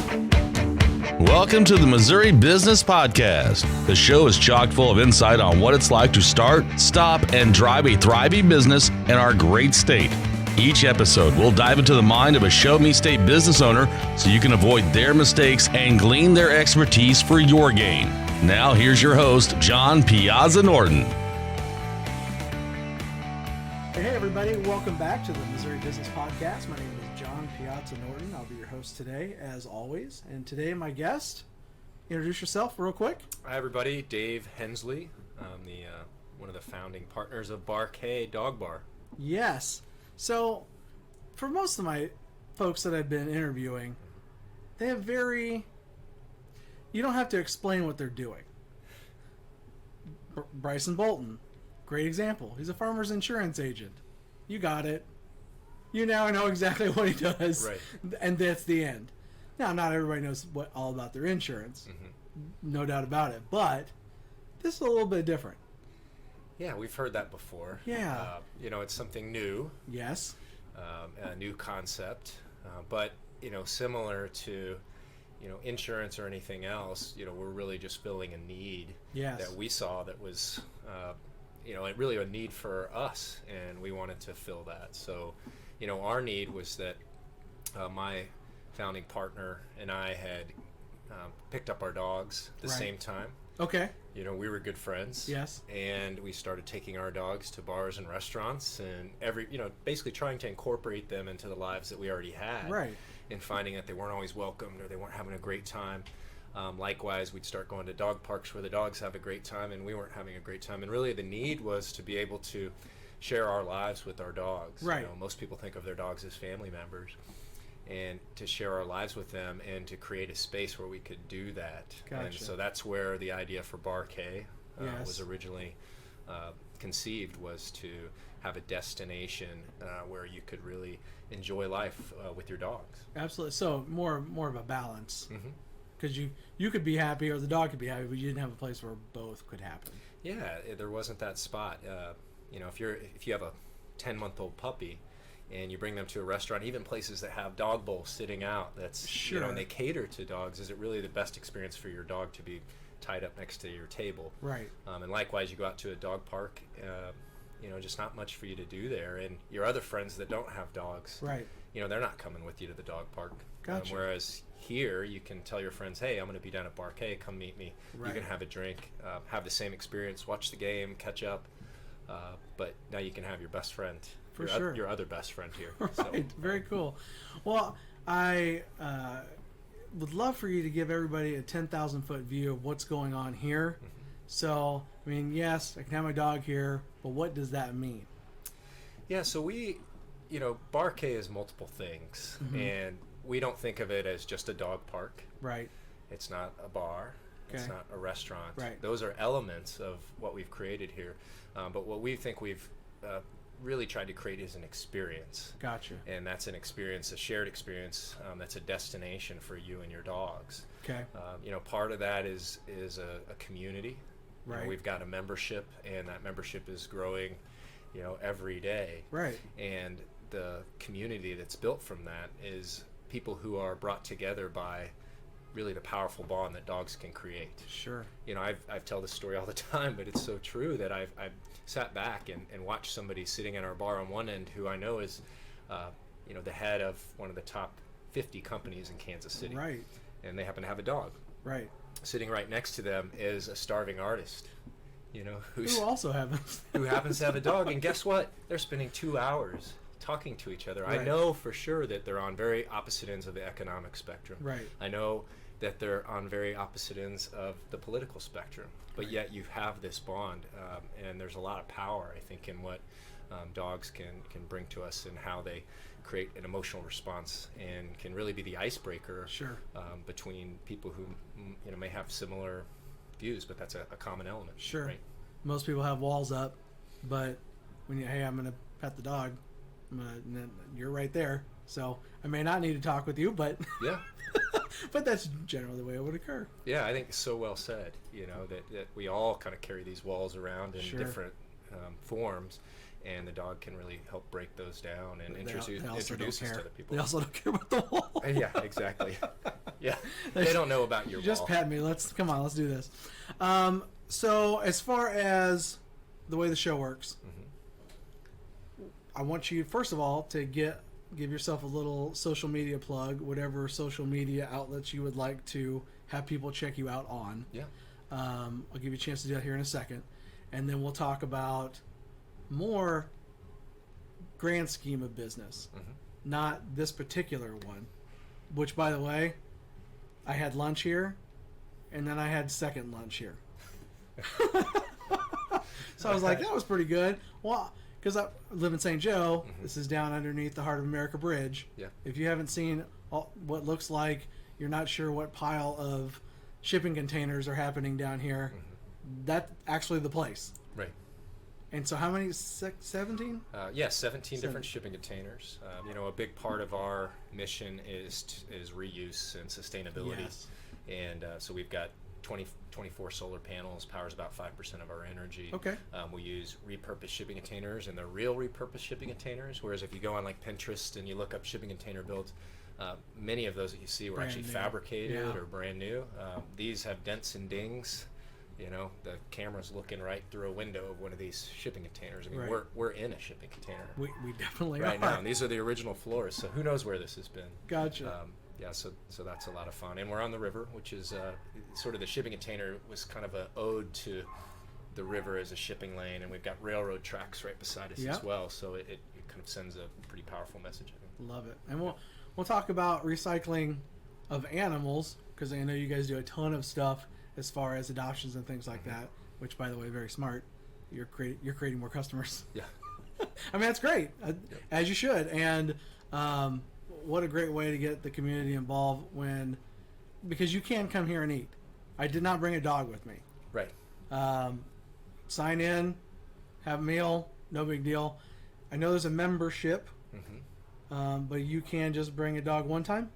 Welcome to the Missouri Business Podcast. The show is chock full of insight on what it's like to start, stop, and drive a thriving business in our great state. Each episode, we'll dive into the mind of a Show Me State business owner so you can avoid their mistakes and glean their expertise for your gain. Now, here's your host, John Piazza Norton. Hey everybody, welcome back to the Missouri Business Podcast. My name is John Piazza Norton. I'll be your host today, as always. And today, my guest, introduce yourself real quick. Hi everybody, Dave Hensley. I'm the one of the founding partners of Bar K Dog Bar. Yes. So, for most of my folks that I've been interviewing, they have you don't have to explain what they're doing. Bryson Bolton, great example. He's a farmer's insurance agent. You got it. You now know exactly what he does. Right. And that's the end. Now, not everybody knows all about their insurance. Mm-hmm. No doubt about it. But this is a little bit different. Yeah, we've heard that before. Yeah. It's something new. Yes. A new concept. But, similar to, insurance or anything else, we're really just filling a need that we saw that was, really a need for us, and we wanted to fill that. So, our need was that my founding partner and I had picked up our dogs at the same time. Okay. We were good friends. Yes. And we started taking our dogs to bars and restaurants and basically trying to incorporate them into the lives that we already had. Right. And finding that they weren't always welcomed or they weren't having a great time. Likewise, we'd start going to dog parks where the dogs have a great time and we weren't having a great time. And really the need was to be able to share our lives with our dogs. Right. Most people think of their dogs as family members. And to share our lives with them and to create a space where we could do that. Gotcha. And so that's where the idea for Bar K was originally conceived, was to have a destination where you could really enjoy life with your dogs. Absolutely. So more of a balance. Because you could be happy or the dog could be happy, but you didn't have a place where both could happen. Yeah, there wasn't that spot. If you have a 10-month-old puppy, and you bring them to a restaurant, even places that have dog bowls sitting out, that's sure. And they cater to dogs. Is it really the best experience for your dog to be tied up next to your table? Right. And likewise, you go out to a dog park, just not much for you to do there. And your other friends that don't have dogs, right? They're not coming with you to the dog park. Gotcha. Whereas here, you can tell your friends, hey, I'm going to be down at Bar K, come meet me. Right. You can have a drink, have the same experience, watch the game, catch up. But now you can have your best friend. For sure. Your other best friend here. Right. So. Very cool. Well, I would love for you to give everybody a 10,000-foot view of what's going on here. Mm-hmm. So, yes, I can have my dog here, but what does that mean? Yeah, so Bar K is multiple things, and we don't think of it as just a dog park. Right. It's not a bar. Okay. It's not a restaurant. Right. Those are elements of what we've created here. But what we think we've really tried to create is an experience. Gotcha. And that's an experience, a shared experience. That's a destination for you and your dogs. Okay. Part of that is a community. Right. We've got a membership, and that membership is growing, every day. Right. And the community that's built from that is people who are brought together by really the powerful bond that dogs can create. Sure. I've tell this story all the time, but it's so true that I've sat back and watched somebody sitting at our bar on one end who I know is, the head of one of the top 50 companies in Kansas City. Right. And they happen to have a dog. Right. Sitting right next to them is a starving artist, who also happens who happens to have a dog. And guess what? They're spending 2 hours talking to each other. Right. I know for sure that they're on very opposite ends of the economic spectrum. Right. I know that they're on very opposite ends of the political spectrum, but yet you have this bond, and there's a lot of power, I think, in what dogs can bring to us and how they create an emotional response and can really be the icebreaker. Sure. Between people who may have similar views, but that's a common element. Sure. Right? Most people have walls up, but when I'm going to pet the dog, you're right there. So I may not need to talk with you, but yeah. But that's generally the way it would occur. Yeah, I think it's so well said. That we all kind of carry these walls around in different forms, and the dog can really help break those down and introduce us to other people. They also don't care about the wall. Yeah, exactly. Yeah, they don't know about your just ball. Pat me. Let's do this. So as far as the way the show works, I want you first of all to give yourself a little social media plug, whatever social media outlets you would like to have people check you out on. Yeah. I'll give you a chance to do that here in a second, and then we'll talk about more grand scheme of business, not this particular one. Which, by the way, I had lunch here, and then I had second lunch here. So I was like, that was pretty good. Well, because I live in St. Joe, this is down underneath the Heart of America Bridge. Yeah. If you haven't seen what looks like, you're not sure what pile of shipping containers are happening down here, that's actually the place. Right. And so how many? 17? Yeah, 17 different shipping containers. A big part of our mission is reuse and sustainability. Yes. And so we've got 24 solar panels, powers about 5% of our energy. Okay. We use repurposed shipping containers, and they're real repurposed shipping containers, whereas if you go on like Pinterest and you look up shipping container builds, many of those that you see were Brand actually new. fabricated or brand new. These have dents and dings. The camera's looking right through a window of one of these shipping containers. I mean, Right. we're in a shipping container We definitely right are. now. And these are the original floors, so who knows where this has been. Gotcha. Yeah, so that's a lot of fun. And we're on the river, which is sort of the shipping container was kind of an ode to the river as a shipping lane, and we've got railroad tracks right beside us as well, so it kind of sends a pretty powerful message, I think. Love it. And we'll talk about recycling of animals, because I know you guys do a ton of stuff as far as adoptions and things like that, which, by the way, very smart. You're creating more customers. Yeah. I mean, that's great, as you should. And what a great way to get the community involved because you can come here and eat. I did not bring a dog with me. Right. Sign in, have a meal, no big deal. I know there's a membership, but you can just bring a dog one time?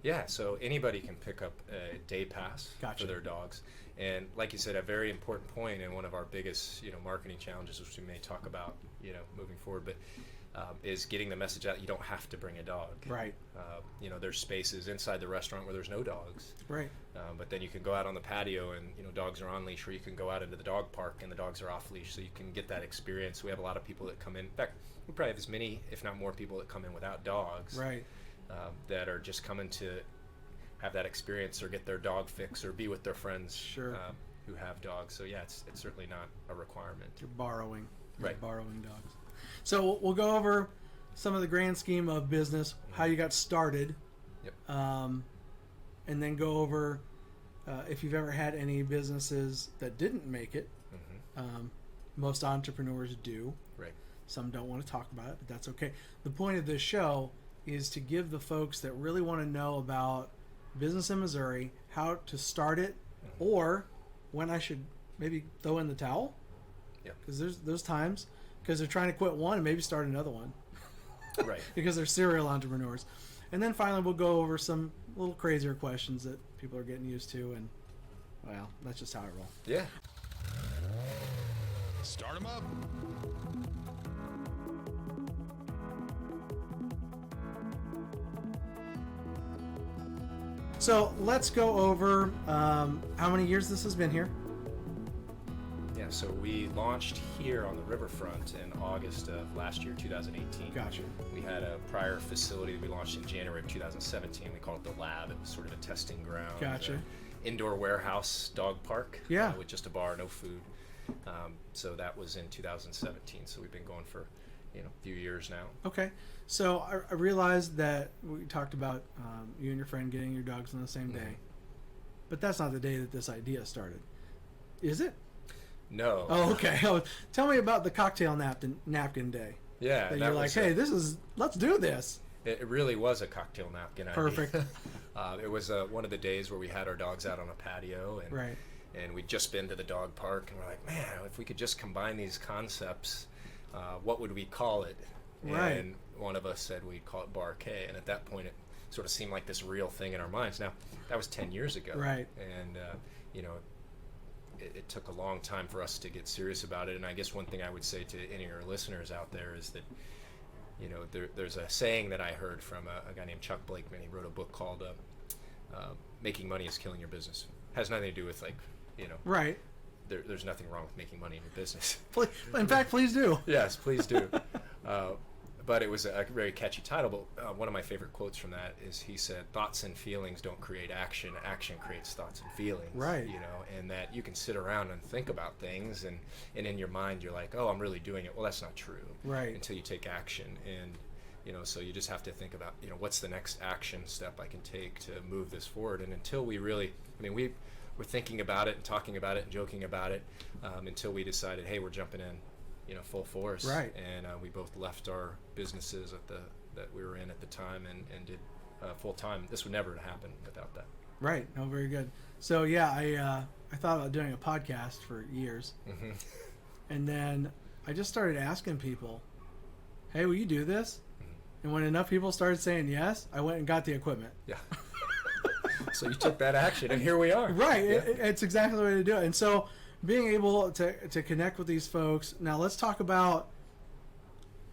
Yeah, so anybody can pick up a day pass Gotcha. for their dogs. And like you said, a very important point and one of our biggest, marketing challenges, which we may talk about, moving forward, but is getting the message out you don't have to bring a dog. Right. There's spaces inside the restaurant where there's no dogs. Right. But then you can go out on the patio and, dogs are on leash, or you can go out into the dog park and the dogs are off leash, so you can get that experience. We have a lot of people that come in. In fact, we probably have as many, if not more, people that come in without dogs. Right. That are just coming to have that experience or get their dog fix or be with their friends who have dogs. So yeah, it's certainly not a requirement. You're borrowing. Right. You're borrowing dogs. So we'll go over some of the grand scheme of business, how you got started, and then go over if you've ever had any businesses that didn't make it. Most entrepreneurs do. Right. Some don't want to talk about it, but that's okay. The point of this show is to give the folks that really want to know about business in Missouri how to start it, or when I should maybe throw in the towel. Yeah. Because there's those times because they're trying to quit one and maybe start another one. Right. Because they're serial entrepreneurs. And then finally we'll go over some little crazier questions that people are getting used to, and well, that's just how I roll. Yeah. Start 'em up. So let's go over how many years this has been here. Yeah, so we launched here on the riverfront in August of last year, 2018. Gotcha. We had a prior facility that we launched in January of 2017. We called it the Lab. It was sort of a testing ground. Gotcha. Indoor warehouse dog park. Yeah. With just a bar, no food. So that was in 2017. So we've been going for a few years now. Okay. So I realized that we talked about you and your friend getting your dogs on the same day. But that's not the day that this idea started. Is it? No. Oh, okay. Tell me about the cocktail napkin day. Yeah. That you're like, hey, let's do this. It really was a cocktail napkin idea. Perfect. It was one of the days where we had our dogs out on a patio, and right. And we'd just been to the dog park, and we're like, man, if we could just combine these concepts, what would we call it? Right. And one of us said we'd call it Bar K, and at that point it sort of seemed like this real thing in our minds. Now, that was 10 years ago. Right. And, it took a long time for us to get serious about it, and I guess one thing I would say to any of your listeners out there is that, there's a saying that I heard from a guy named Chuck Blakeman. He wrote a book called making money is killing your business. Has nothing to do with right. There's nothing wrong with making money in your business. In fact, please do. Yes, please do. But it was a very catchy title. But one of my favorite quotes from that is he said, "Thoughts and feelings don't create action. Action creates thoughts and feelings." Right. And that you can sit around and think about things, and in your mind you're like, "Oh, I'm really doing it." Well, that's not true. Right. Until you take action, and so you just have to think about, what's the next action step I can take to move this forward. And until we really, we were thinking about it and talking about it and joking about it until we decided, hey, we're jumping in. Full force. Right. And we both left our businesses that we were in at the time and did full time. This would never have happened without that. Right. No, very good. So yeah, I thought about doing a podcast for years, Mm-hmm. and then I just started asking people, "Hey, will you do this?" Mm-hmm. And when enough people started saying yes, I went and got the equipment. Yeah. So you took that action, and here we are. Right. Yeah. It's exactly the way to do it. And so being able to connect with these folks. Now let's talk about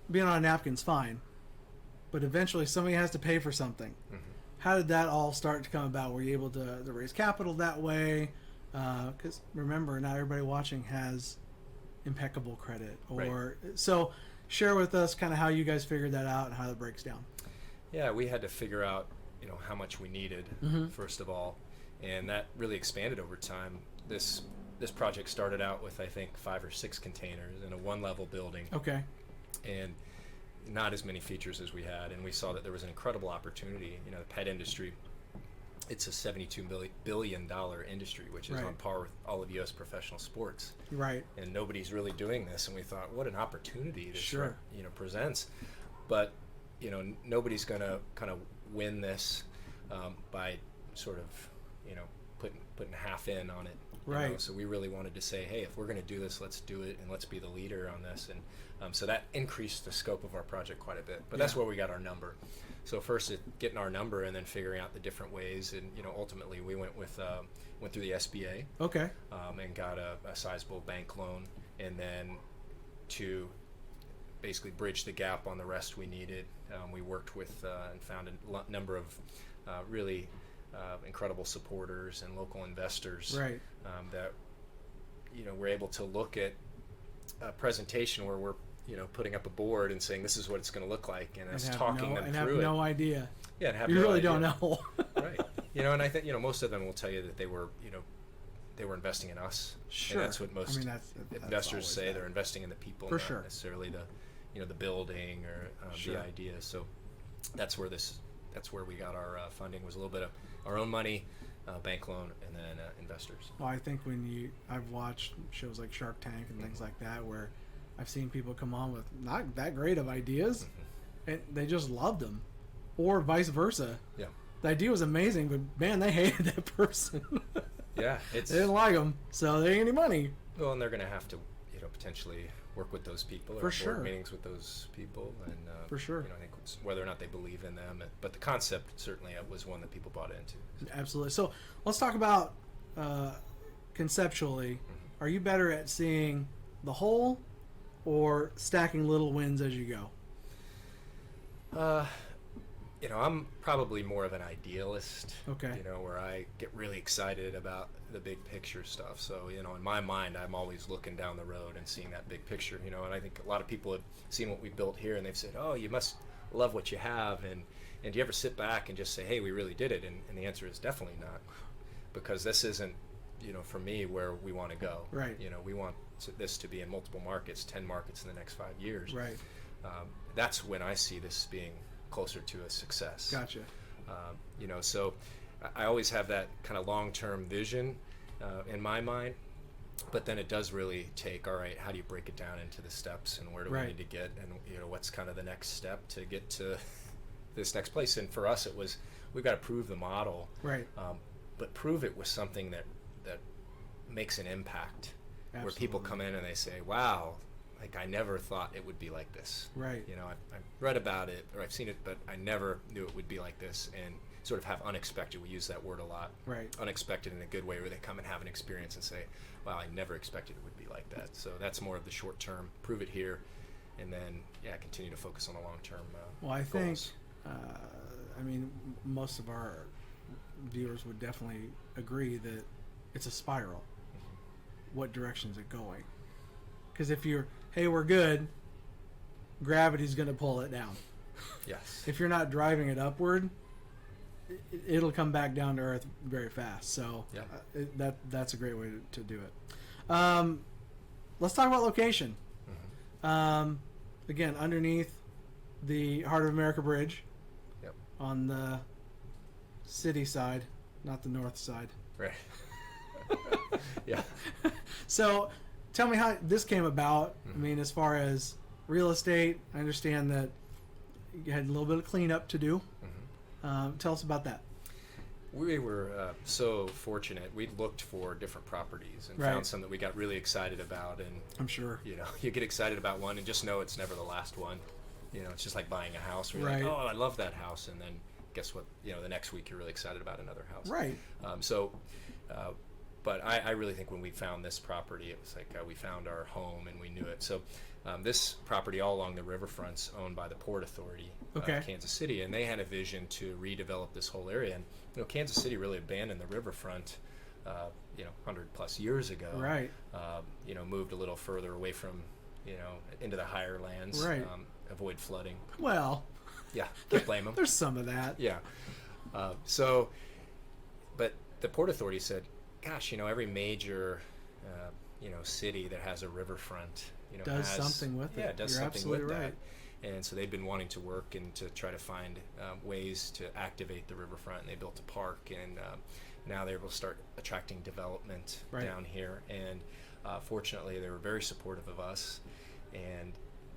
being on a napkin's fine, but eventually somebody has to pay for something. Mm-hmm. How did that all start to come about? Were you able to raise capital that way? Because remember, not everybody watching has impeccable credit. So share with us kind of how you guys figured that out and how that breaks down. Yeah, we had to figure out how much we needed, first of all, and that really expanded over time. This project started out with, I think, 5 or 6 containers in a 1-level building. Okay. And not as many features as we had, and we saw that there was an incredible opportunity. The pet industry, it's a $72 billion industry, which is right. on par with all of U.S. professional sports. Right. And nobody's really doing this, and we thought, what an opportunity this sure. Presents. But nobody's going to kind of win this by sort of putting half in on it. Right. So we really wanted to say, hey, if we're going to do this, let's do it, and let's be the leader on this. And so that increased the scope of our project quite a bit. But that's where we got our number. So first, getting our number, and then figuring out the different ways. And ultimately, we went through the SBA. Okay. And got a sizable bank loan, and then to basically bridge the gap on the rest we needed, we worked with and found a number of really incredible supporters and local investors. Right. That we're able to look at a presentation where we're putting up a board and saying this is what it's going to look like, and us talking them through it. And have no idea. Yeah, and have you no really idea. don't know. Right. And I think most of them will tell you that they were investing in us. Sure. And that's what most investors say. They're investing in the people, for not sure. necessarily the building or sure. the idea. So that's where we got our funding, was a little bit of our own money, bank loan, and then investors. Well, I think I've watched shows like Shark Tank and things like that, where I've seen people come on with not that great of ideas, and they just loved them, or vice versa. Yeah. The idea was amazing, but man, they hated that person. Yeah, they didn't like them, so they ain't any money. Well, and they're going to have to, potentially work with those people, or for have sure. board meetings with those people, and for sure. I think it's whether or not they believe in them, but the concept certainly was one that people bought into. Absolutely. So let's talk about conceptually. Are you better at seeing the whole, or stacking little wins as you go? I'm probably more of an idealist. Okay. Where I get really excited about the big picture stuff. So, in my mind, I'm always looking down the road and seeing that big picture, and I think a lot of people have seen what we built here, and they've said, oh, you must love what you have. And do you ever sit back and just say, hey, we really did it? And the answer is definitely not, because this isn't, for me, where we want to go. Right. We want this to be in multiple markets, 10 markets in the next 5 years. Right. That's when I see this being closer to a success. Gotcha. So I always have that kind of long-term vision in my mind, but then it does really take, all right, how do you break it down into the steps, and where do we need to get, and what's kind of the next step to get to this next place? And for us, it was, we've got to prove the model, right? But prove it with something that makes an impact. Absolutely. Where people come in and they say, wow, like, I never thought it would be like this. Right. I've read about it, or I've seen it, but I never knew it would be like this. And sort of have unexpected. We use that word a lot. Right. Unexpected in a good way, where they come and have an experience and say, wow, I never expected it would be like that. So that's more of the short term, prove it here, and then, continue to focus on the long term Well, I goals. think, most of our viewers would definitely agree that it's a spiral. What direction is it going? Because if you're, hey, we're good, gravity's going to pull it down. Yes. If you're not driving it upward, it'll come back down to earth very fast. So that's a great way to do it. Let's talk about location. Again, underneath the Heart of America Bridge, on the city side, not the north side. Right. Yeah. So tell me how this came about. I mean, as far as real estate, I understand that you had a little bit of cleanup to do. Tell us about that. We were so fortunate. We looked for different properties and found some that we got really excited about. And I'm sure, you get excited about one and just know it's never the last one. It's just like buying a house where you're like, oh, I love that house. And then guess what? The next week you're really excited about another house. Right. But I really think when we found this property, it was like we found our home and we knew it. So this property all along the riverfront's owned by the Port Authority of Kansas City, and they had a vision to redevelop this whole area. And Kansas City really abandoned the riverfront 100 plus years ago. Right. Moved a little further away from into the higher lands. Right. Avoid flooding. Well. Yeah. Can't blame them. There's some of that. Yeah. But the Port Authority said, gosh, every major, city that has a riverfront, does something with it. Yeah, does You're something with right. that. And so they've been wanting to work and to try to find ways to activate the riverfront. And they built a park, and now they're able to start attracting development down here. And fortunately, they were very supportive of us, and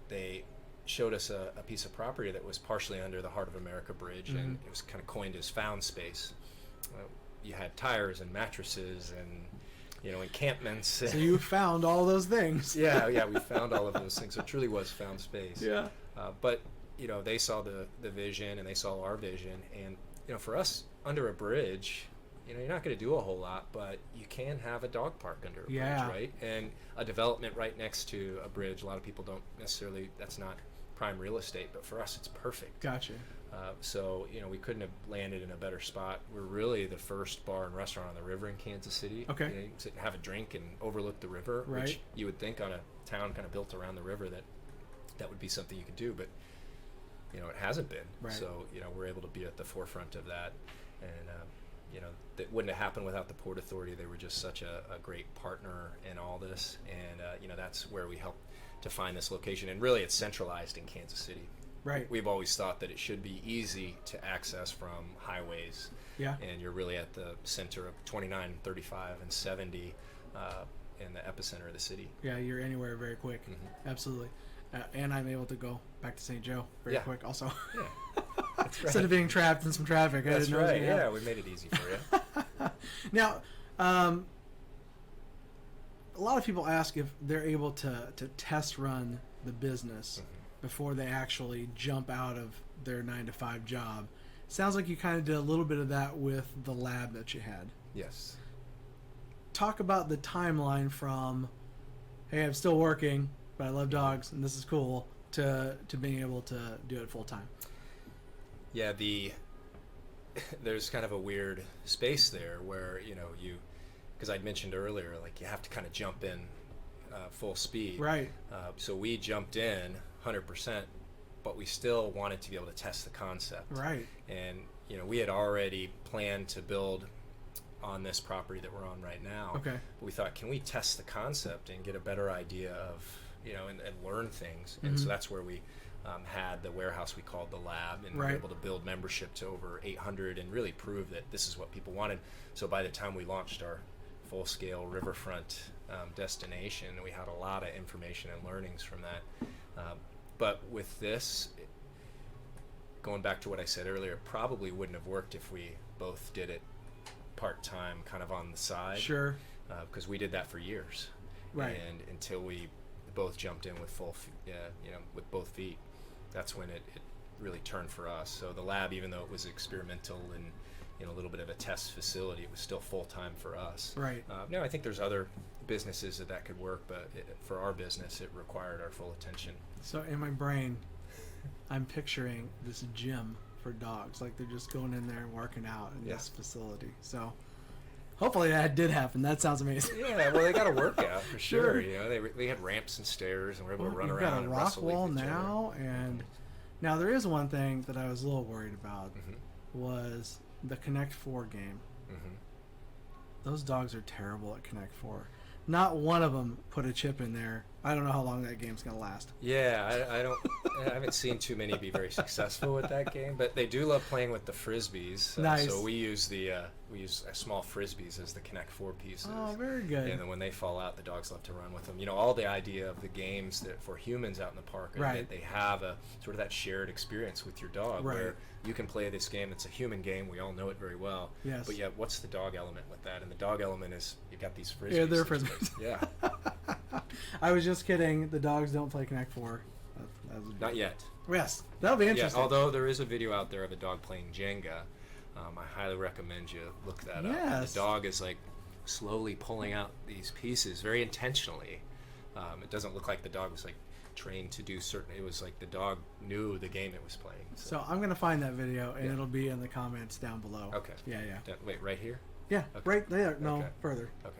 they showed us a piece of property that was partially under the Heart of America Bridge, and it was kind of coined as found space. You had tires and mattresses and encampments. So you found all those things. yeah, we found all of those things. So it truly was found space. Yeah. But they saw the vision, and they saw our vision, and for us, under a bridge, you're not going to do a whole lot, but you can have a dog park under a bridge, right? And a development right next to a bridge. A lot of people don't necessarily. That's not prime real estate, but for us, it's perfect. Gotcha. So we couldn't have landed in a better spot. We're really the first bar and restaurant on the river in Kansas City. Okay. You can sit and have a drink and overlook the river, which you would think on a town kind of built around the river that would be something you could do, but it hasn't been. Right. So we're able to be at the forefront of that, and that wouldn't have happened without the Port Authority. They were just such a great partner in all this, and that's where we helped to find this location. And really, it's centralized in Kansas City. Right. We've always thought that it should be easy to access from highways. Yeah. And you're really at the center of 29, 35, and 70 in the epicenter of the city. Yeah, you're anywhere very quick. Absolutely. And I'm able to go back to St. Joe very quick also. Yeah. That's right. Instead of being trapped in some traffic. That's right. Yeah, we made it easy for you. Now, a lot of people ask if they're able to test run the business before they actually jump out of their 9-to-5 job. Sounds like you kind of did a little bit of that with the lab that you had. Yes. Talk about the timeline from, hey, I'm still working, but I love dogs and this is cool, to being able to do it full time. Yeah, there's kind of a weird space there where because I'd mentioned earlier, like you have to kind of jump in full speed. Right. So we jumped in 100%, but we still wanted to be able to test the concept. Right. And we had already planned to build on this property that we're on right now. Okay. But we thought, can we test the concept and get a better idea of and learn things? And so that's where we had the warehouse we called the lab, and we were able to build membership to over 800 and really prove that this is what people wanted. So by the time we launched our full-scale riverfront destination, we had a lot of information and learnings from that. But with this, going back to what I said earlier, it probably wouldn't have worked if we both did it part-time, kind of on the side. Sure. Because we did that for years. Right. And until we both jumped in with with both feet, that's when it really turned for us. So the lab, even though it was experimental and a little bit of a test facility, it was still full-time for us. Right. I think there's other businesses that could work, but for our business, it required our full attention. So in my brain, I'm picturing this gym for dogs. Like they're just going in there and working out in this facility. So hopefully that did happen. That sounds amazing. Yeah, well, they got a workout for sure. You know, they had ramps and stairs and were able to run around and wrestle with each other. Got a rock wall now, and now there is one thing that I was a little worried about was the Connect 4 game. Those dogs are terrible at Connect 4. Not one of them put a chip in there. I don't know how long that game's going to last. Yeah, I haven't seen too many be very successful with that game, but they do love playing with the frisbees. Nice. So we use small frisbees as the Connect 4 pieces. Oh, very good. And then when they fall out, the dogs love to run with them. You know, all the idea of the games that for humans out in the park are that they have a sort of that shared experience with your dog where you can play this game that's a human game. We all know it very well. Yes. But yet, what's the dog element with that? And the dog element is you've got these frisbees. Yeah, they're frisbees. Yeah. I was just kidding. The dogs don't play Connect 4. Not yet. Yes, that'll be interesting. Yeah, although there is a video out there of a dog playing Jenga. I highly recommend you look that up. The dog is like slowly pulling out these pieces very intentionally. It doesn't look like the dog was like trained to do certain. It was like the dog knew the game it was playing. So I'm gonna find that video and it'll be in the comments down below. Okay. Yeah. Wait, right here? Yeah, right there. No, further. Okay.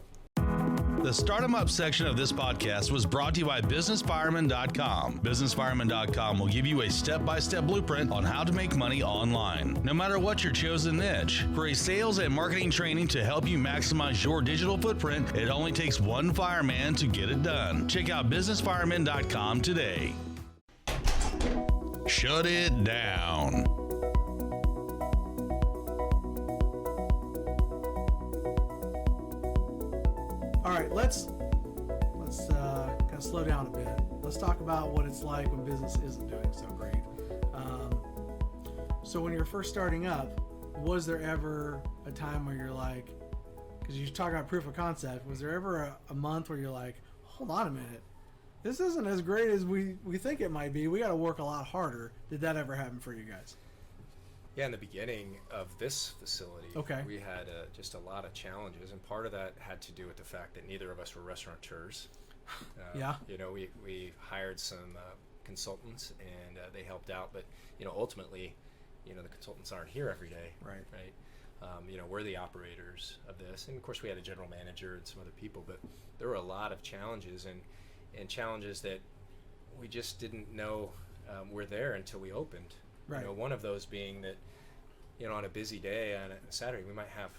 The Start 'em Up section of this podcast was brought to you by BusinessFireman.com. BusinessFireman.com will give you a step-by-step blueprint on how to make money online, no matter what your chosen niche. For a sales and marketing training to help you maximize your digital footprint, it only takes one fireman to get it done. Check out BusinessFireman.com today. Shut it down. All right, let's kind of slow down a bit. Let's talk about what it's like when business isn't doing so great. So when you're first starting up, was there ever a time where you're like, because you talk about proof of concept, was there ever a month where you're like, hold on a minute, this isn't as great as we think it might be. We got to work a lot harder. Did that ever happen for you guys? Yeah, in the beginning of this facility, we had just a lot of challenges, and part of that had to do with the fact that neither of us were restaurateurs. You know, we hired some consultants, and they helped out, but you know, ultimately, you know, the consultants aren't here every day, right? You know, we're the operators of this, and of course, we had a general manager and some other people, but there were a lot of challenges and challenges that we just didn't know were there until we opened. You know, one of those being that, you know, on a busy day on a Saturday, we might have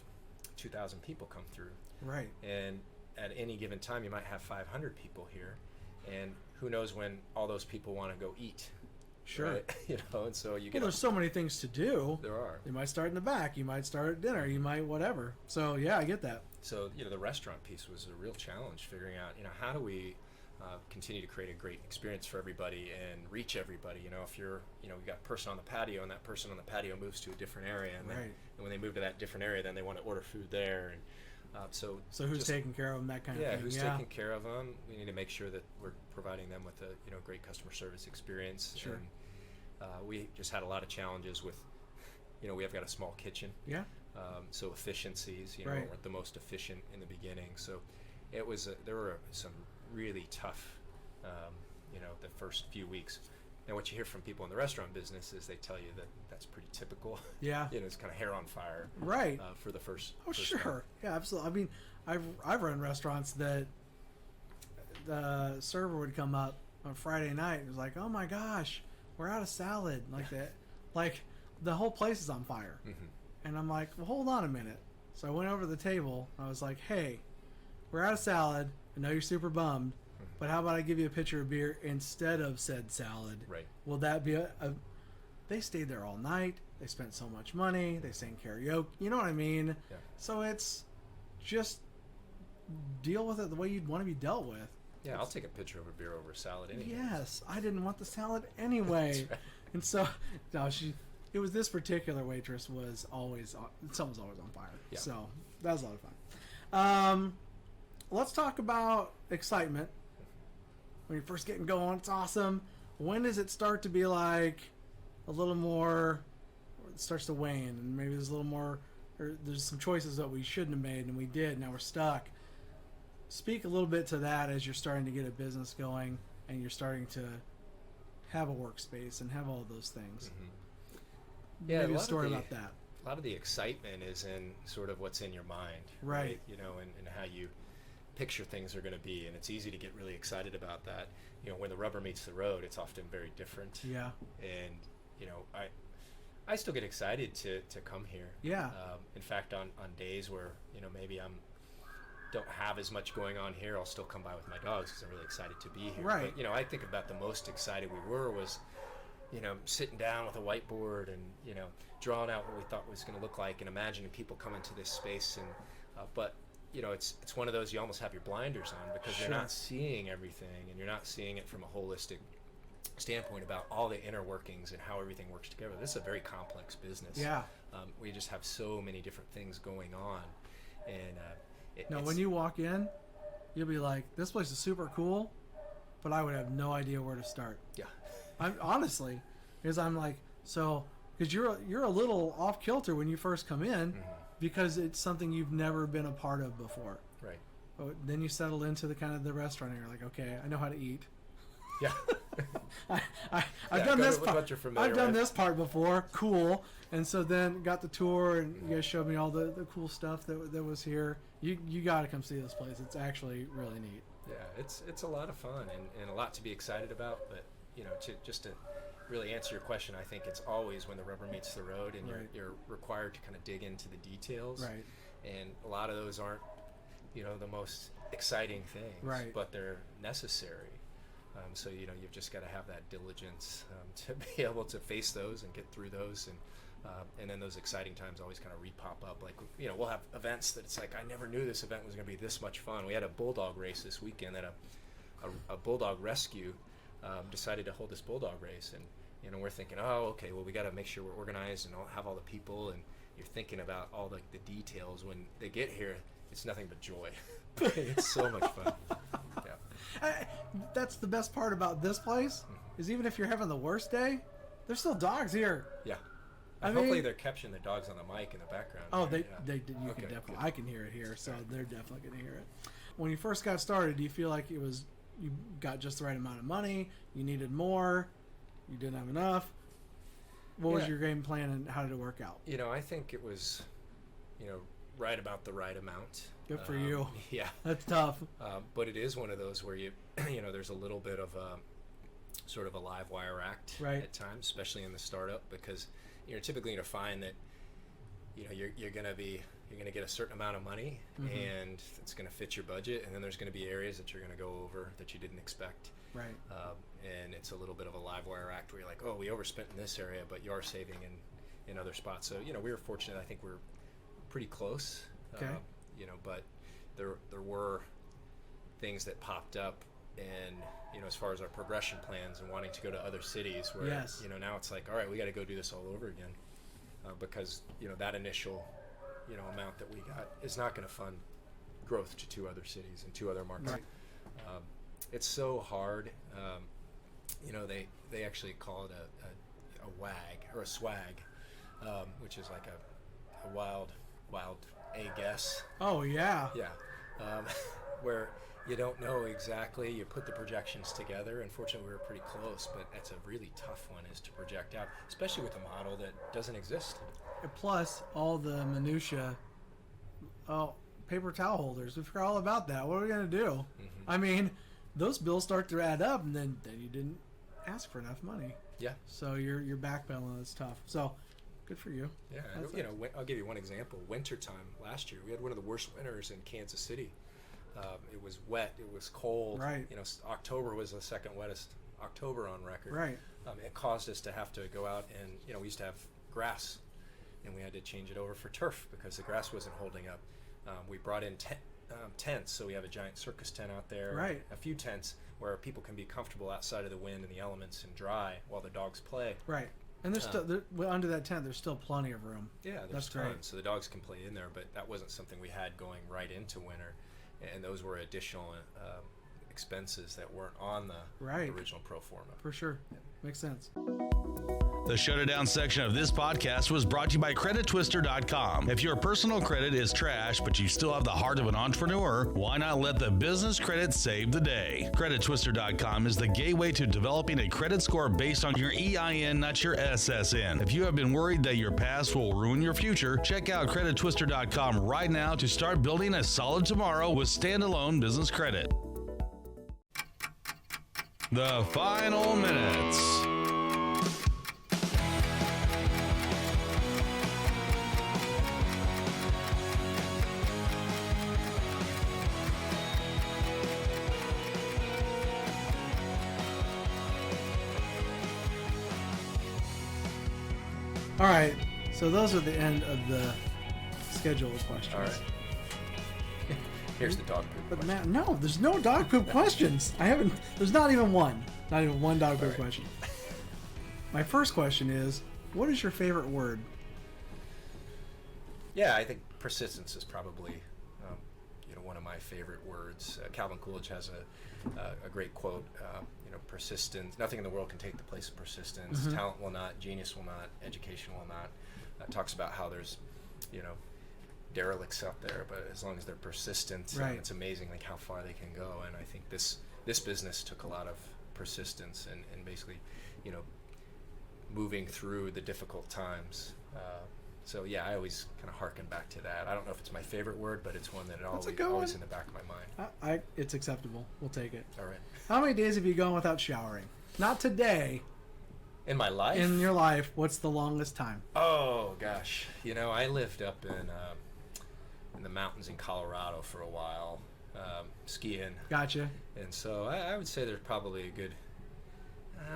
2,000 people come through. Right. And at any given time, you might have 500 people here, and who knows when all those people want to go eat. Sure. Right? You know, and so you get. Well, there's so many things to do. There are. You might start in the back. You might start at dinner. You might whatever. So yeah, I get that. So you know, the restaurant piece was a real challenge, figuring out, you know, how do we continue to create a great experience for everybody and reach everybody. You know, if you're, you know, we got a person on the patio, and that person on the patio moves to a different area, and, and when they move to that different area, then they want to order food there, and so who's taking care of them, that kind of thing. Who's taking care of them? We need to make sure that we're providing them with a, you know, great customer service experience. Sure. And we just had a lot of challenges with, you know, we have got a small kitchen. Yeah. So efficiencies, you know, weren't the most efficient in the beginning. So it was there were some really tough, you know, the first few weeks. Now, what you hear from people in the restaurant business is they tell you that that's pretty typical. Yeah. You know, it's kind of hair on fire. Right. For the first. Oh, sure. Month. Yeah, absolutely. I mean, I've run restaurants that the server would come up on Friday night and was like, "Oh my gosh, we're out of salad," like that, like the whole place is on fire. And I'm like, "Well, hold on a minute." So I went over to the table. And I was like, "Hey, we're out of salad. I know you're super bummed, but how about I give you a pitcher of beer instead of said salad?" Right. Will that be a they stayed there all night. They spent so much money. They sang karaoke. You know what I mean? Yeah. So it's just deal with it the way you'd want to be dealt with. Yeah, I'll take a pitcher of a beer over salad anyway. Yes, I didn't want the salad anyway. Right. And so, no, it was this particular waitress was always on, someone's always on fire. Yeah. So that was a lot of fun. Let's talk about excitement. When you're first getting going, it's awesome. When does it start to be like a little more, it starts to wane, and maybe there's a little more, or there's some choices that we shouldn't have made and we did, now we're stuck. Speak a little bit to that as you're starting to get a business going and you're starting to have a workspace and have all those things. maybe a story about that. A lot of the excitement is in sort of what's in your mind, right? You know, and how you picture things are going to be, and it's easy to get really excited about that. You know, when the rubber meets the road, it's often very different. Yeah. And you know, I still get excited to come here. Yeah. In fact, on days where, you know, maybe don't have as much going on here, I'll still come by with my dogs because I'm really excited to be here. Right. But, you know, I think about the most excited we were was, you know, sitting down with a whiteboard and, you know, drawing out what we thought was going to look like and imagining people come into this space. And but, you know, it's one of those you almost have your blinders on because Sure. you're not seeing everything, and you're not seeing it from a holistic standpoint about all the inner workings and how everything works together. This is a very complex business. Yeah. We just have so many different things going on. And now, when you walk in, you'll be like, this place is super cool, but I would have no idea where to start. Yeah. I'm honestly, because I'm like, so, because you're a little off kilter when you first come in, Mm-hmm. because it's something you've never been a part of before. Right. But then you settle into the kind of the restaurant and you're like, okay, I know how to eat. Yeah. I've done this part. What you're familiar I've done with. this part before. Cool. And so then got the tour, and you guys showed me all the cool stuff that was here. You got to come see this place. It's actually really neat. Yeah, it's a lot of fun and a lot to be excited about. But you know, to really answer your question, I think it's always when the rubber meets the road, and Right. you're required to kind of dig into the details. Right. And a lot of those aren't, you know, the most exciting things. Right. But they're necessary. So you know, you've just got to have that diligence to be able to face those and get through those, and then those exciting times always kind of repop up. Like, you know, we'll have events that it's like, I never knew this event was going to be this much fun. We had a bulldog race this weekend that a bulldog rescue decided to hold this bulldog race, and you know, we're thinking, oh, okay, well, we got to make sure we're organized and have all the people, and you're thinking about all the details. When they get here, it's nothing but joy. It's so much fun. Yeah. That's the best part about this place, is even if you're having the worst day, there's still dogs here. Yeah. I Hopefully mean, they're capturing the dogs on the mic in the background. Oh, right? they you Okay, can definitely. good. I can hear it here, so they're definitely going to hear it. When you first got started, do you feel like you got just the right amount of money? You needed more? You didn't have enough? What was your game plan, and how did it work out? You know, I think it was, you know, right about the right amount. Good for you. Yeah. That's tough. But it is one of those where you know, there's a little bit of sort of a live wire act Right. at times, especially in the startup, because you're typically going to find that, you know, you're going to get a certain amount of money, and it's going to fit your budget, and then there's going to be areas that you're going to go over that you didn't expect. Right. And it's a little bit of a live wire act where you're like, oh, we overspent in this area, but you are saving in other spots. So, you know, we were fortunate. I think we're pretty close. Okay. You know, but there were things that popped up, and you know, as far as our progression plans and wanting to go to other cities, where Yes. you know, now it's like, all right, we got to go do this all over again, because you know, that initial, you know, amount that we got is not going to fund growth to 2 other cities and 2 other markets. Right. It's so hard. You know, they actually call it a wag or a swag, which is like a wild a guess. Oh, yeah. Yeah. Where you don't know exactly, you put the projections together. Unfortunately, we were pretty close, but that's a really tough one, is to project out, especially with a model that doesn't exist. Plus, all the minutia. Oh, paper towel holders. We forgot all about that. What are we going to do? I mean, those bills start to add up, and then you didn't ask for enough money. Yeah. So you're backpedaling. That's tough. So good for you. Yeah. You know, I'll give you one example. Wintertime last year, we had one of the worst winters in Kansas City. It was wet. It was cold. Right. You know, October was the second wettest October on record. Right. It caused us to have to go out, and you know, we used to have grass, and we had to change it over for turf because the grass wasn't holding up. We brought in tents, so we have a giant circus tent out there. Right. A few tents where people can be comfortable outside of the wind and the elements and dry while the dogs play. Right. And there's still under that tent. There's still plenty of room. Yeah, there's That's tons, great. so the dogs can play in there. But that wasn't something we had going right into winter, and those were additional expenses that weren't on the original pro forma. For sure. Yeah. Makes sense. The Shut It Down section of this podcast was brought to you by CreditTwister.com. If your personal credit is trash, but you still have the heart of an entrepreneur, why not let the business credit save the day? CreditTwister.com is the gateway to developing a credit score based on your EIN, not your SSN. If you have been worried that your past will ruin your future, check out CreditTwister.com right now to start building a solid tomorrow with standalone business credit. The final minutes. All right, so those are the end of the scheduled questions. All right. Here's the dog poop. But Matt, no, there's no dog poop questions. There's not even one. Not even one dog poop question. My first question is, what is your favorite word? Yeah, I think persistence is probably, one of my favorite words. Calvin Coolidge has a great quote. Persistence. Nothing in the world can take the place of persistence. Mm-hmm. Talent will not. Genius will not. Education will not. Talks about how there's, derelicts out there, but as long as they're persistent, it's amazing like how far they can go. And I think this business took a lot of persistence and basically, moving through the difficult times. So yeah, I always kind of harken back to that. I don't know if it's my favorite word, but it's one that always in the back of my mind. It's acceptable. We'll take it. All right. How many days have you gone without showering? Not today. In my life? In your life, what's the longest time? Oh gosh, I lived up in the mountains in Colorado for a while, skiing. Gotcha. And so I would say there's probably a good,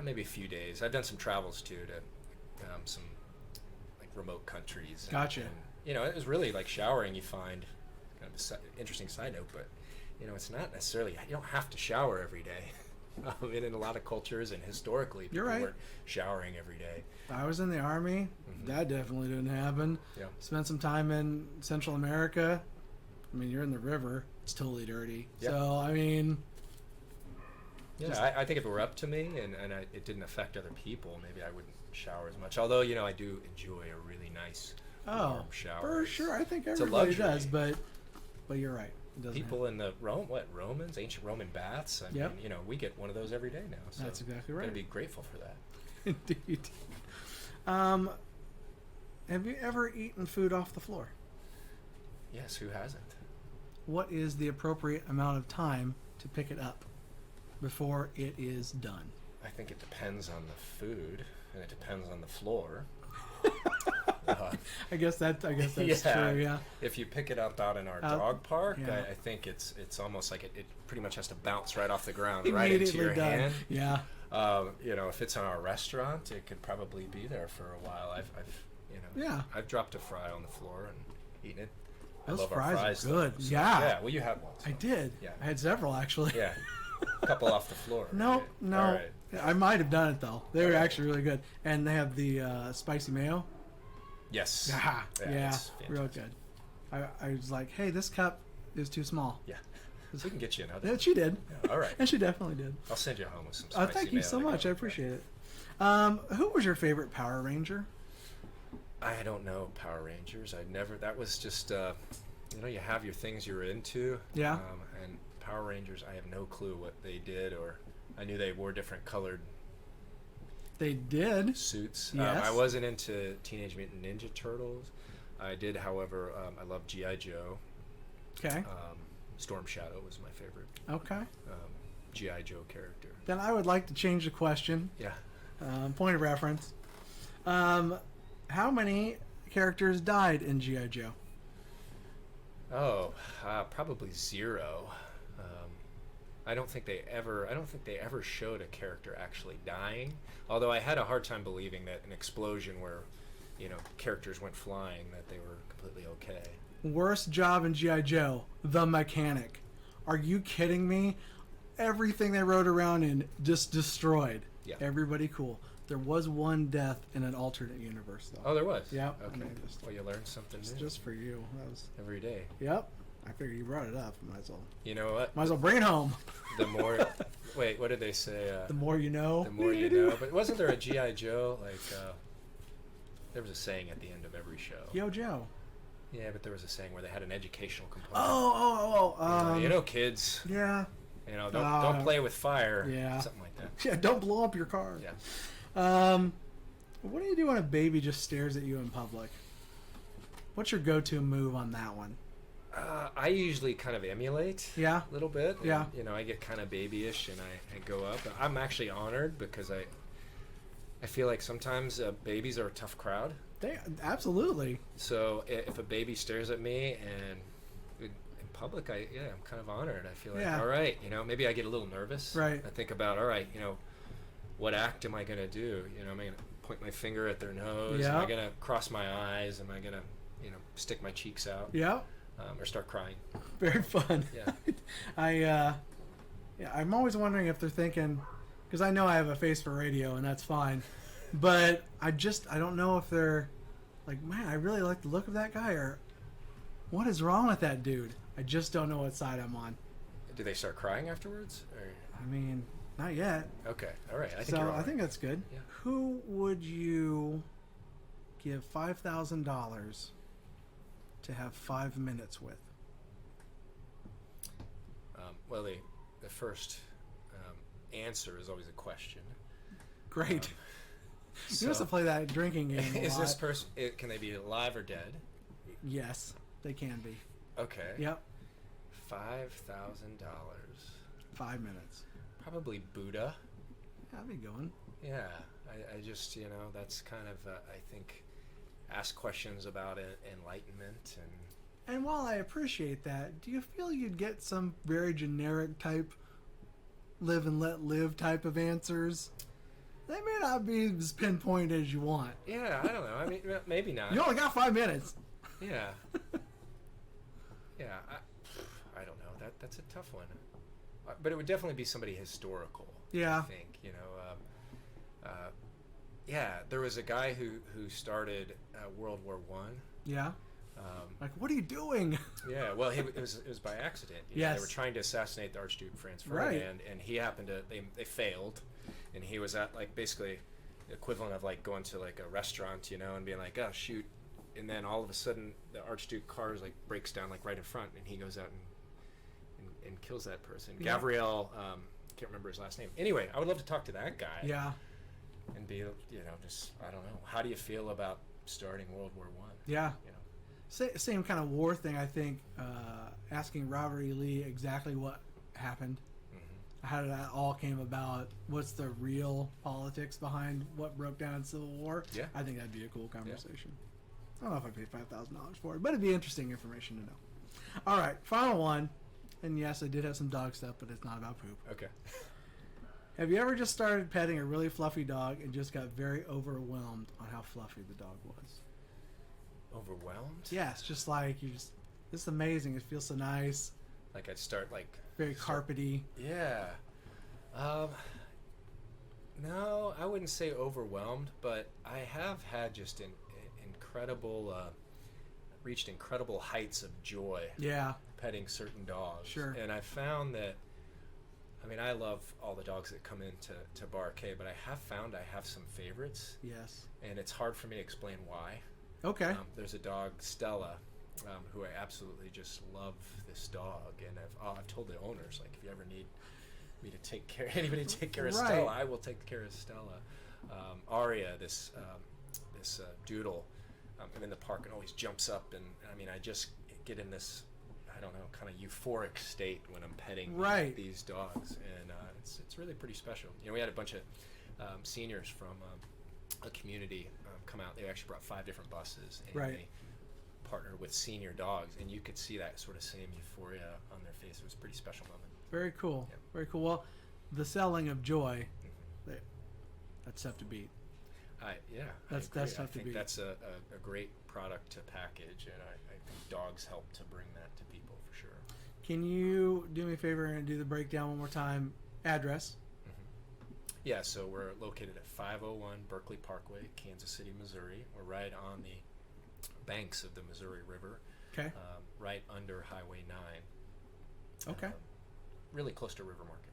maybe a few days. I've done some travels too to some like remote countries. Gotcha. And, it was really like showering. You find kind of an interesting side note, but it's not necessarily, you don't have to shower every day. In a lot of cultures and historically, people weren't showering every day. I was in the Army. Mm-hmm. That definitely didn't happen. Yeah. Spent some time in Central America. You're in the river. It's totally dirty. Yeah. So, Yeah, I think if it were up to me and it didn't affect other people, maybe I wouldn't shower as much. Although, I do enjoy a really nice warm shower. For sure. I think everybody does, but you're right. People in the Romans, ancient Roman baths. I mean, we get one of those every day now. So that's exactly right. Gotta be grateful for that. Indeed. Have you ever eaten food off the floor? Yes, who hasn't? What is the appropriate amount of time to pick it up before it is done? I think it depends on the food, and it depends on the floor. I guess that's true. Yeah. If you pick it up out in our dog park, I think it's almost like it pretty much has to bounce right off the ground, right into your hand. Yeah. If it's in our restaurant, it could probably be there for a while. I've dropped a fry on the floor and eaten it. Those love fries our fries are good. So, yeah. Well, you had one. So. I did. Yeah. I had several actually. Yeah. A couple off the floor. No. All right. I might have done it though. They were actually really good, and they have the spicy mayo. Yes. Yeah. Real good. I was like, hey, this cup is too small. Yeah. We can get you another. Yeah, she did. Yeah, all right. And she definitely did. I'll send you home with some spicy thank you so much. I appreciate it. Who was your favorite Power Ranger? I don't know Power Rangers. That was just, you have your things you're into. Yeah. And Power Rangers, I have no clue what they did, or I knew they wore different colored They did. suits. Yes. I wasn't into Teenage Mutant Ninja Turtles. I did, however, I love G.I. Joe. Okay. Storm Shadow was my favorite. Okay. G.I. Joe character. Then I would like to change the question. Yeah. Point of reference. How many characters died in G.I. Joe? Oh, probably 0. I don't think they ever showed a character actually dying. Although I had a hard time believing that an explosion where, characters went flying, that they were completely okay. Worst job in G.I. Joe, the mechanic. Are you kidding me? Everything they rode around in just destroyed. Yeah. Everybody cool. There was one death in an alternate universe, though. Oh, there was? Yeah. Okay. Well, you learned something new. Just for you. That was every day. Yep. I figured you brought it up. Might as well. You know what? Might as well bring it home. The more, wait, what did they say? The more you know. The more you know. But wasn't there a G.I. Joe? Like, there was a saying at the end of every show. Yo, Joe. Yeah, but there was a saying where they had an educational component. You know, kids. Yeah. You know, don't play with fire. Yeah. Something like that. Yeah, don't blow up your car. Yeah. What do you do when a baby just stares at you in public? What's your go-to move on that one? I usually kind of emulate. Yeah. A little bit. And, yeah. You know, I get kind of babyish and I go up. I'm actually honored because I feel like sometimes babies are a tough crowd. They absolutely. So if a baby stares at me and in public, I'm kind of honored. I feel like, all right, you know, maybe I get a little nervous. Right. I think about, all right, you know, what act am I going to do? You know, am I going to point my finger at their nose? Yeah. Am I going to cross my eyes? Am I going to, you know, stick my cheeks out? Yeah. Or start crying? Very fun. Yeah. I'm always wondering if they're thinking, because I know I have a face for radio and that's fine, but I don't know if they're like, man, I really like the look of that guy, or what is wrong with that dude? I just don't know what side I'm on. Do they start crying afterwards? Or? I mean, not yet. Okay, all right. I think that's good. Yeah. Who would you give $5,000 to have 5 minutes with? Well, the first answer is always a question. Great. You must have played that drinking game. Is this person? Can they be alive or dead? Yes, they can be. Okay. Yep. $5,000. 5 minutes. Probably Buddha. Yeah, I'll be going. Yeah, I just, you know, that's kind of I think ask questions about enlightenment and while I appreciate that, do you feel you'd get some very generic type live and let live type of answers? They may not be as pinpointed as you want. Yeah, I don't know. I mean, maybe not. You only got 5 minutes. Yeah. Yeah, I don't know. That's a tough one. But it would definitely be somebody historical. Yeah. I think, you know. Yeah, there was a guy who started World War One. Yeah. Like, what are you doing? Yeah, well, it was by accident. Yes. They were trying to assassinate the Archduke Franz Ferdinand, and he happened to, they failed, and he was at, like, basically the equivalent of, like, going to, like, a restaurant, you know, and being like, oh, shoot, and then all of a sudden the Archduke car, like, breaks down, like, right in front, and he goes out and kills that person. Yeah. Gabriel, I can't remember his last name. Anyway, I would love to talk to that guy. Yeah. And be, you know, just, I don't know, how do you feel about starting World War One? Yeah. You know? Same kind of war thing, I think. Asking Robert E. Lee exactly what happened, how did that all came about, what's the real politics behind what broke down Civil War. Yeah. I think that'd be a cool conversation. Yeah. I don't know if I paid $5,000 for it, but it'd be interesting information to know. All right, final one. And yes, I did have some dog stuff, but it's not about poop. Okay. Have you ever just started petting a really fluffy dog and just got very overwhelmed on how fluffy the dog was? Overwhelmed? Yes, just like this is amazing. It feels so nice. Like I'd start like very carpety. Yeah. No, I wouldn't say overwhelmed, but I have had just an incredible, reached incredible heights of joy. Yeah. Petting certain dogs. Sure. And I found that, I mean, I love all the dogs that come into Bar K, but I have found I have some favorites. Yes. And it's hard for me to explain why. Okay. There's a dog, Stella, who I absolutely just love this dog, and I've told the owners, like, if you ever need me to take care, anybody to take care of Stella, I will take care of Stella. Aria, this doodle, I'm in the park and always jumps up, and I mean, I just get in this, I don't know, kind of euphoric state when I'm petting these dogs, and it's really pretty special. You know, we had a bunch of seniors from a community come out. They actually brought 5 different buses, and they partnered with senior dogs, and you could see that sort of same euphoria on their face. It was a pretty special moment. Very cool. Yeah. Very cool. Well, the selling of joy, that's tough to beat. That's tough to beat. That's a great product to package, and I think dogs help to bring that to people for sure. Can you do me a favor and do the breakdown one more time? Address. Yeah, so we're located at 501 Berkeley Parkway, Kansas City, Missouri. We're right on the banks of the Missouri River. Okay. Right under Highway 9. Okay. Really close to River Market.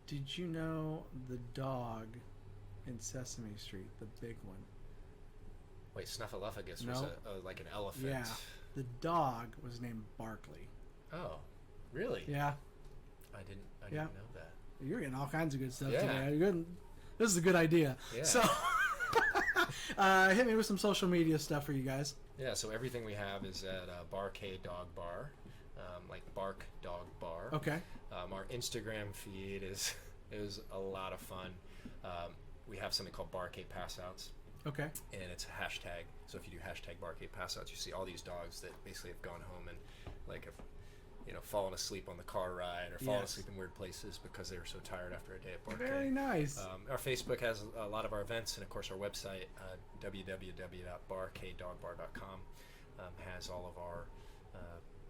Did you know the dog in Sesame Street, the big one? Wait, Snuffleupagus was like an elephant. Yeah. The dog was named Barkley. Oh, really? Yeah. I didn't know that. You're getting all kinds of good stuff Yeah. today. This is a good idea. Yeah. So, hit me with some social media stuff for you guys. Yeah, so everything we have is at Bark Dog Bar, like Bark Dog Bar. Okay. Our Instagram feed is a lot of fun. We have something called Bark Passouts. Okay. And it's a hashtag. So if you do hashtag Bark Passouts, you see all these dogs that basically have gone home and like have, fallen asleep on the car ride or fallen asleep in weird places because they were so tired after a day at Bark. Very nice. Our Facebook has a lot of our events, and of course our website, www.barkdogbar.com, has all of our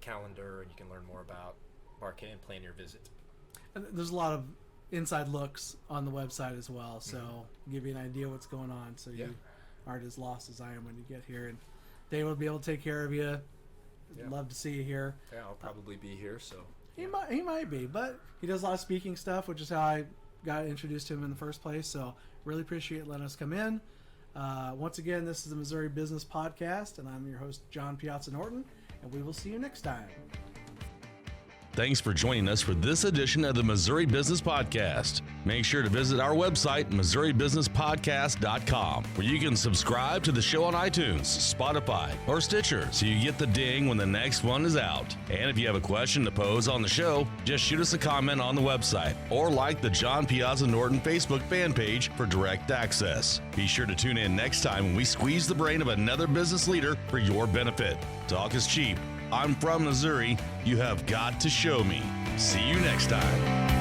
calendar, and you can learn more about Bark and plan your visit. And there's a lot of inside looks on the website as well, so give you an idea what's going on, so you aren't as lost as I am when you get here. And Dave will be able to take care of you. Love to see you here. Yeah, I'll probably be here, so he might be, but he does a lot of speaking stuff, which is how I got introduced to him in the first place. So really appreciate letting us come in. Once again, this is the Missouri Business Podcast, and I'm your host, John Piazza Norton, and we will see you next time. Thanks for joining us for this edition of the Missouri Business Podcast. Make sure to visit our website, MissouriBusinessPodcast.com, where you can subscribe to the show on iTunes, Spotify, or Stitcher so you get the ding when the next one is out. And if you have a question to pose on the show, just shoot us a comment on the website or like the John Piazza Norton Facebook fan page for direct access. Be sure to tune in next time when we squeeze the brain of another business leader for your benefit. Talk is cheap. I'm from Missouri. You have got to show me. See you next time.